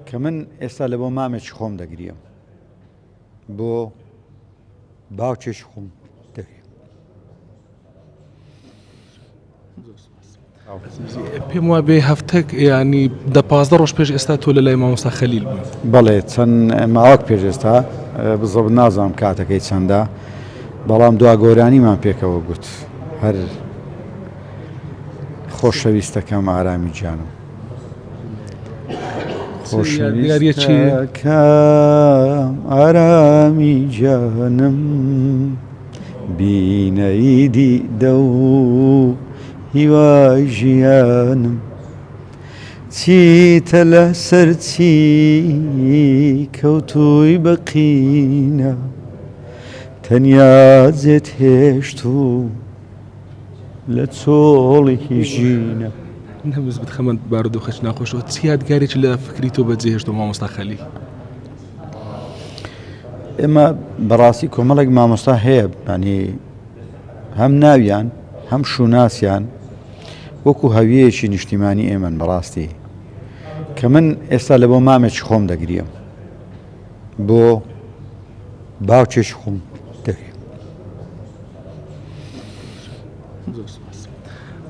کە من ئێستا لە بۆ مامێکی خۆم دەگریم بۆ باوکێکی خۆم دەگریم. پێم وابێ هەفتەک ینی 15 ڕۆژ پێش ئێستا تۆ لە لای مامۆستا خەلیل بوو. بەڵێ چەند ماوەک پێش ئێستا بزڵ نازانم کاتەکەی چەندە، بەڵام دوا گۆرانیمان پێکەوە گوت هەر خۆشەویستەکەم ئارامی گیانم خۆشەویستەکەم ئارامی گیانم بینەیدی دە و هیوای ژیانم چیتە لە سەرچی کەوتووی بەقینە تەنیا جێت هێشت و لە چۆڵی ژینە. نەبز بتخەمە بارودۆخەش ناخۆشەوە چ یادگارێکی لە فکری تۆ بەجێهێشتەوە مامۆستا خەلیل؟ ئێمە بەڕاستی کۆمەڵێک مامۆستا هەیە، ینی هەم ناویان هەم شووناسیان وەکو هەویەیەکی نیشتیمانی ئێمەن بەڕاستی، کە من ئێستا لە بۆ مامێکی خۆم دەگریم بۆ باوکێکی خۆم دەگریم.